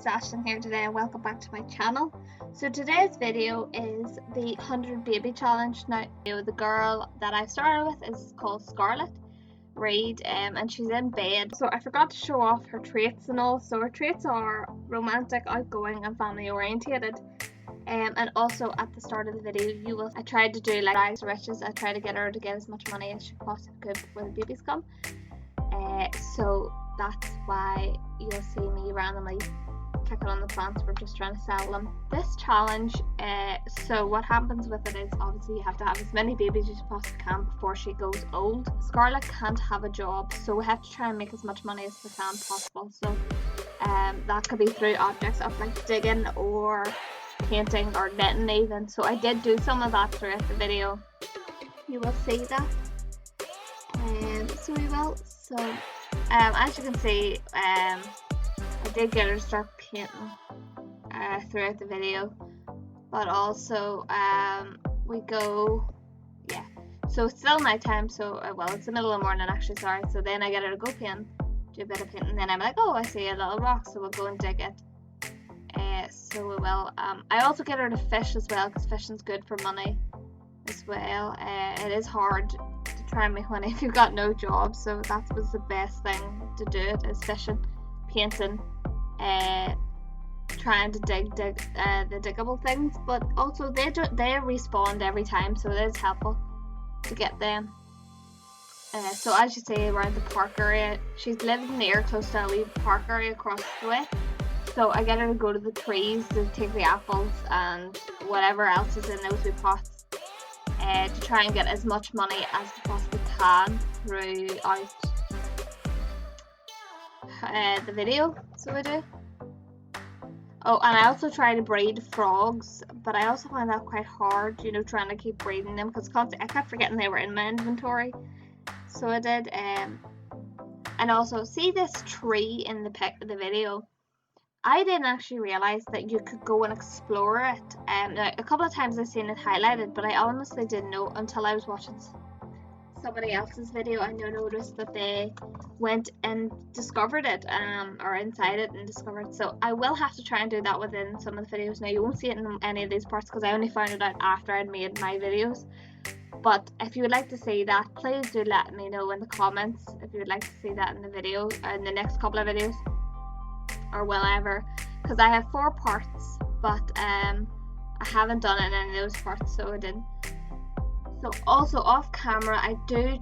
Ashton here today and welcome back to my channel. So today's video is the 100 baby challenge. Now the girl that I started with is called Scarlett Reid and she's in bed. So I forgot to show off her traits and all. So her traits are romantic, outgoing and family orientated. And also at the start of the video I tried to do like rags to riches. I tried to get her to get as much money as she possibly could before the babies come. So that's why you'll see me randomly clicking on the plants. We're just trying to sell them. This challenge, so what happens with it is obviously you have to have as many babies as you possibly can before she goes old. Scarlett can't have a job, so we have to try and make as much money as we can possible. So that could be through objects of like digging or painting or knitting even. So I did do some of that throughout the video. You will see that. So we will. So as you can see, I did get her to start painting throughout the video, but also we go, yeah, so it's still night time, so well, it's the middle of the morning actually, sorry. So then I get her to go paint, do a bit of painting, and then I'm like, oh, I see a little rock, so we'll go and dig it. So we will. I also get her to fish as well, because fishing's good for money as well. It is hard to try and make money if you've got no job, so that was the best thing to do, it is fishing, painting, trying to dig the diggable things, but also they respawn every time, so it is helpful to get them. So as you see, around the park area, she's living near close to a wee park area across the way, so I get her to go to the trees to take the apples and whatever else is in those wee pots, to try and get as much money as we possibly can throughout the video. So we do. Oh, and I also try to breed frogs, but I also find that quite hard, you know, trying to keep breeding them, because I kept forgetting they were in my inventory. So I did. And also, see this tree in the video? I didn't actually realize that you could go and explore it. Now, a couple of times I've seen it highlighted, but I honestly didn't know until I was watching somebody else's video. I noticed that they went and discovered it, or inside it and discovered it. So I will have to try and do that within some of the videos. Now, you won't see it in any of these parts because I only found it out after I'd made my videos. But if you would like to see that, please do let me know in the comments if you would like to see that in the video, in the next couple of videos, or whenever, because I have 4 parts, but I haven't done it in any of those parts, so I didn't. So also off camera, I do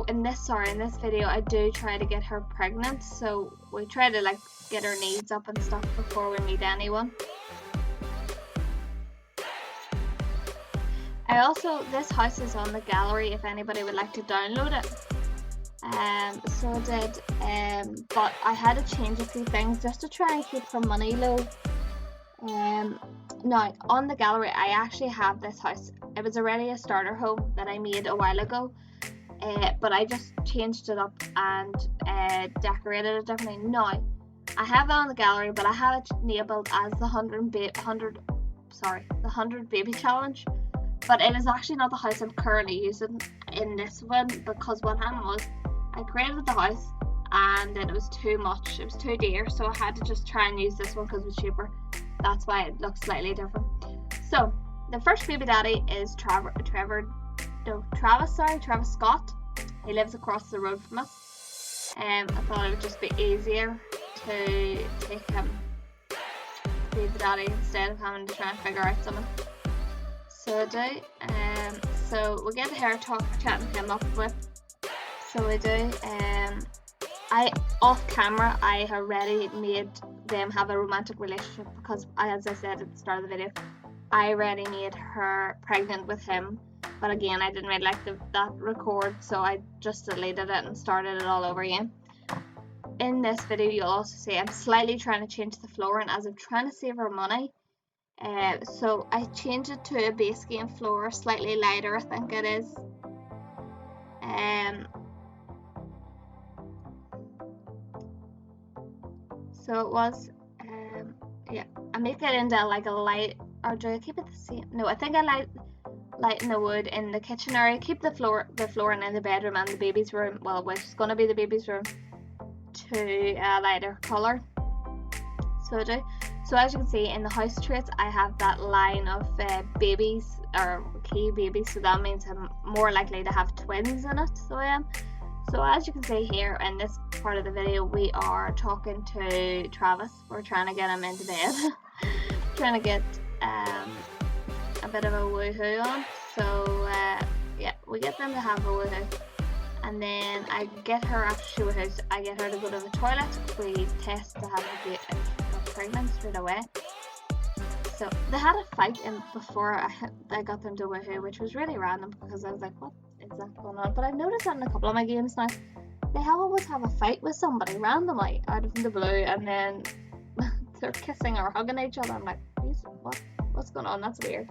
in this video I do try to get her pregnant, so we try to like get her needs up and stuff before we meet anyone. This house is on the gallery if anybody would like to download it. So I did, but I had to change a few things just to try and keep her money low. Now on the gallery I actually have this house. It was already a starter home that I made a while ago, but I just changed it up and decorated it differently. Now I have that on the gallery, but I have it labeled as the 100 baby challenge. But it is actually not the house I'm currently using in this one, because what happened was I created the house and then it was too much, it was too dear, so I had to just try and use this one because it was cheaper. That's why it looks slightly different. So the first baby daddy is Travis Scott. He lives across the road from us. I thought it would just be easier to take him to be the daddy instead of having to try and figure out something. So I do. So we get to her chatting him up with. So I do. Off camera I already made them have a romantic relationship, because as I said at the start of the video, I already made her pregnant with him. But again, I didn't really like that record, so I just deleted it and started it all over again. In this video you'll also see I'm slightly trying to change the flooring as I'm trying to save her money. So I changed it to a base game floor, slightly lighter I think it is. So it was, yeah, I make it into like a light, or do I keep it the same? No, I think I lighten the wood in the kitchen area, keep the flooring in the bedroom and the baby's room, well, which is going to be the baby's room, to a lighter colour. So I do. So as you can see in the house traits, I have that line of babies or key babies, so that means I'm more likely to have twins in it, so I am. So as you can see here in this part of the video, we are talking to Travis. We're trying to get him into bed. Trying to get a bit of a woohoo on. So yeah, we get them to have a woohoo. And then I get her, after she woohoos, I get her to go to the toilet. We test to have a pregnant straight away. So they had a fight before I got them to woohoo, which was really random because I was like, what is that going on? But I've noticed that in a couple of my games now, they always have a fight with somebody randomly out of the blue, and then they're kissing or hugging each other. I'm like, what's going on? That's weird.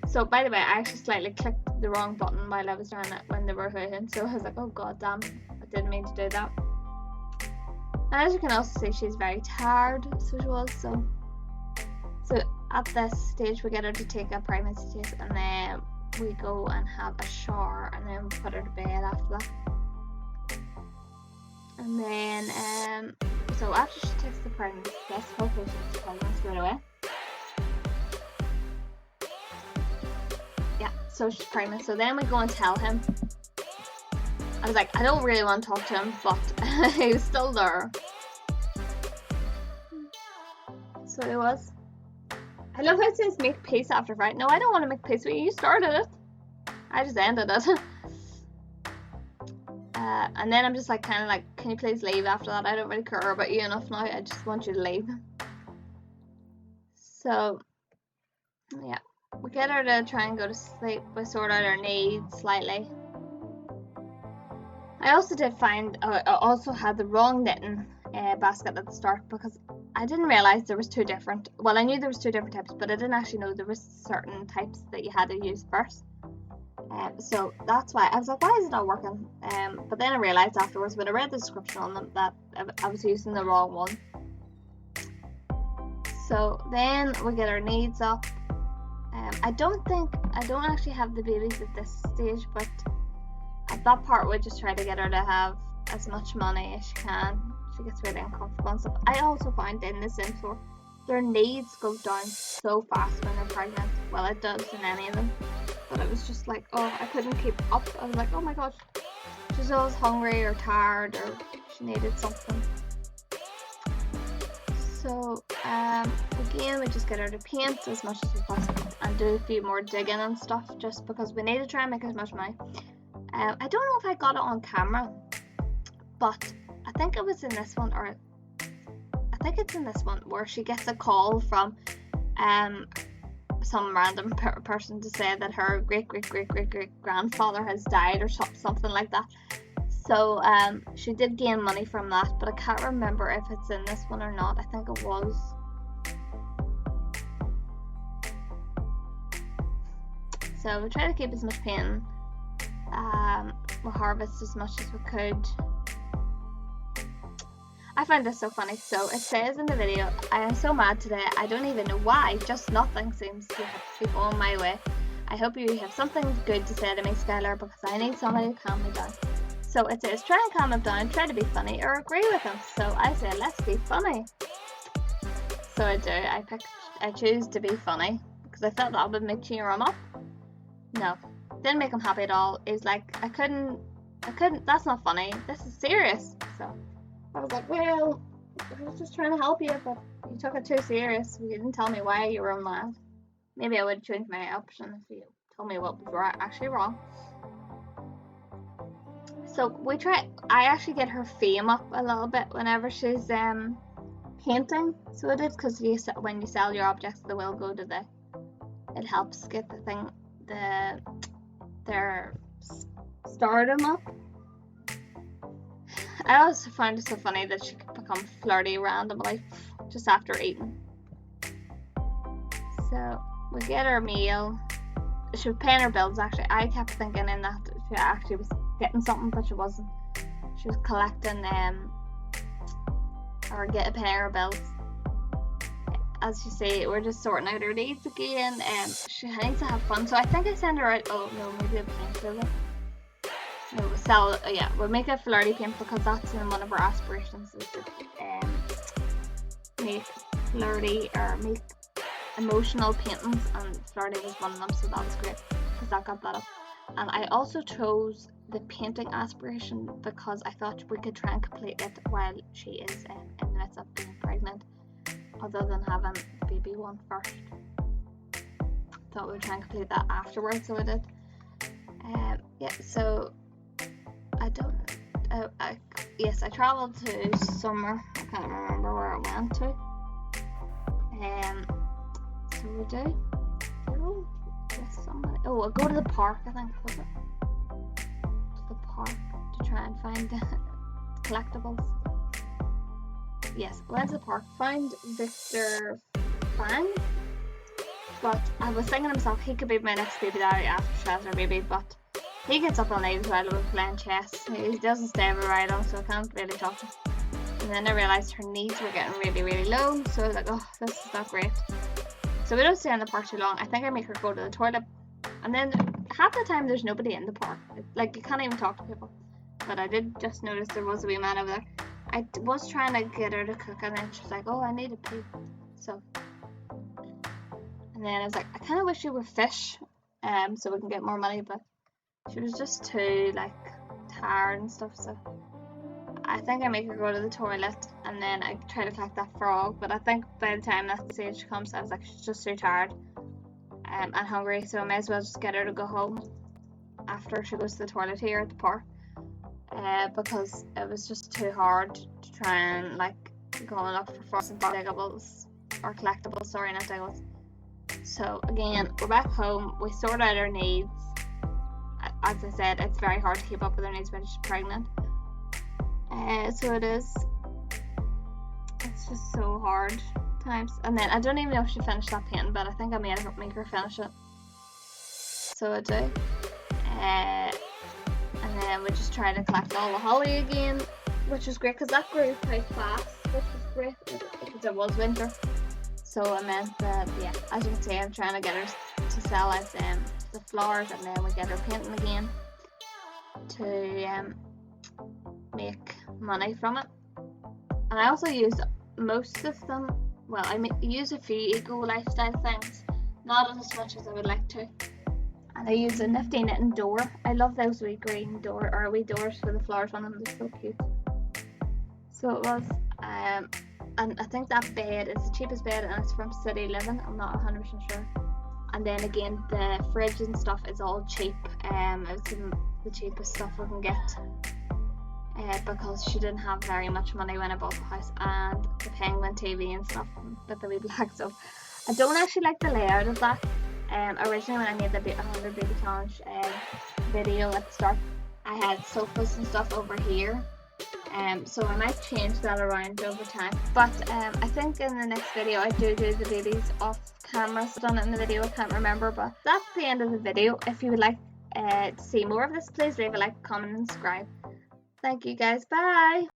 So by the way, I actually slightly clicked the wrong button while I was doing it when they were hooting. So I was like, oh god damn, I didn't mean to do that. And as you can also see, she's very tired, so she was. So at this stage, we get her to take a pregnancy test, and then we go and have a shower, and then we put her to bed after that. And then, so after she takes the pregnancy test, hopefully she's pregnant straight away. Yeah, so she's pregnant. So then we go and tell him. I was like, I don't really want to talk to him, but he was still there. So he was. I love how it says make peace after fight. No, I don't want to make peace with you. You started it. I just ended it. And then I'm just like, kind of like, can you please leave after that? I don't really care about you enough now. I just want you to leave. So, yeah. We get her to try and go to sleep. We sort out her needs slightly. I also did find, I also had the wrong knitting basket at the start because I didn't realise there was two different, well I knew there was two different types, but I didn't actually know there was certain types that you had to use first. So that's why I was like, why is it not working? But then I realised afterwards when I read the description on them that I was using the wrong one. So then we get our needs up. I don't actually have the babies at this stage, but at that part we just try to get her to have as much money as she can. She gets really uncomfortable and stuff. I also find in the Sims 4 their needs go down so fast when they're pregnant. Well, it does in any of them. But it was just like, oh, I couldn't keep up. I was like, oh my gosh, she's always hungry or tired or she needed something. So again, we just get her to paint as much as we possibly and do a few more digging and stuff, just because we need to try and make as much money. I don't know if I got it on camera, but I think it was in this one, or I think it's in this one where she gets a call from some random person to say that her great grandfather has died or something like that. So she did gain money from that, but I can't remember if it's in this one or not. I think it was. So we try to keep as much painting. We'll harvest as much as we could. I find this so funny. So it says in the video, I am so mad today, I don't even know why, just nothing seems to be going my way. I hope you have something good to say to me, Skylar, because I need somebody to calm me down. So it says, try and calm him down, try to be funny, or agree with him. So I say, let's be funny. So I do, I choose to be funny, because I thought that would make cheer him up. No, didn't make him happy at all. He's like, I couldn't, that's not funny, this is serious. So I was like, well, I was just trying to help you, but you took it too serious. You didn't tell me why you were mad. Maybe I would change my option if you told me what was actually wrong. So we try, I actually get her fame up a little bit whenever she's painting. So it is, because when you sell your objects, they will go to it helps get the thing, their stardom up. I also find it so funny that she could become flirty randomly just after eating. So we get her meal. She was paying her bills actually. I kept thinking in that she actually was getting something, but she wasn't. She was collecting or paying her bills. As you see, we're just sorting out her needs again. She needs to have fun. So I think I send her out. Oh no, maybe a paint. No, we'll make a flirty paint because that's in one of our aspirations, is to make flirty or make emotional paintings, and flirty was one of them, so that was great because that got that up. And I also chose the painting aspiration because I thought we could try and complete it while she is in the midst of being pregnant, other than having the baby one first. Thought we would try and complete that afterwards, so I did. Yeah, so I don't. Yes, I travelled to somewhere. I can't remember where I went to. So we do. Oh, yes, somebody. Oh, we'll go to the park. I think was it to the park to try and find collectibles. Yes, went to the park. Found Victor Fang. But I was thinking to myself, he could be my next baby daddy after she has her baby, but he gets up all night as well with playing chess. He doesn't stay very long, so I can't really talk to him. And then I realised her knees were getting really, really low, so I was like, oh, this is not great. So we don't stay in the park too long. I think I make her go to the toilet. And then half the time there's nobody in the park. Like, you can't even talk to people. But I did just notice there was a wee man over there. I was trying to get her to cook, and then she's like, oh, I need a pee. So... And then I was like, I kind of wish you were fish, so we can get more money, but she was just too, like, tired and stuff, so I think I make her go to the toilet, and then I try to collect that frog, but I think by the time that stage comes, I was like, she's just too tired and hungry, so I may as well just get her to go home after she goes to the toilet here at the park, because it was just too hard to try and, like, go and look for frogs and diggables, or collectibles, sorry, not diggables. So again, we're back home, we sort out our needs. As I said, it's very hard to keep up with her needs when she's pregnant. So it is. It's just so hard times. And then I don't even know if she finished that painting, but I think I made her make her finish it. So I do. And then we just try to collect all the holly again, which is great because that grew quite fast, which was great because it was winter. So I meant that, yeah, as you can see, I'm trying to get her to sell out the flowers, and then we get her painting again to make money from it. And I also use most of them, well, I use a few eco lifestyle things, not as much as I would like to. And I use a nifty knitting door. I love those wee green wee doors for the flowers on them, they're so cute. So it was, and I think that bed is the cheapest bed, and it's from City Living. I'm not 100% sure. And then again, the fridge and stuff is all cheap. It's the cheapest stuff we can get, because she didn't have very much money when I bought the house. And the Penguin TV and stuff with the wee black stuff. I don't actually like the layout of that. Originally when I made the 100 Baby Challenge video at the start, I had sofas and stuff over here. So I might change that around over time, but I think in the next video I do the babies off camera. So done it in the video, I can't remember, but that's the end of the video. If you would like to see more of this, please leave a like, comment and subscribe. Thank you guys, bye.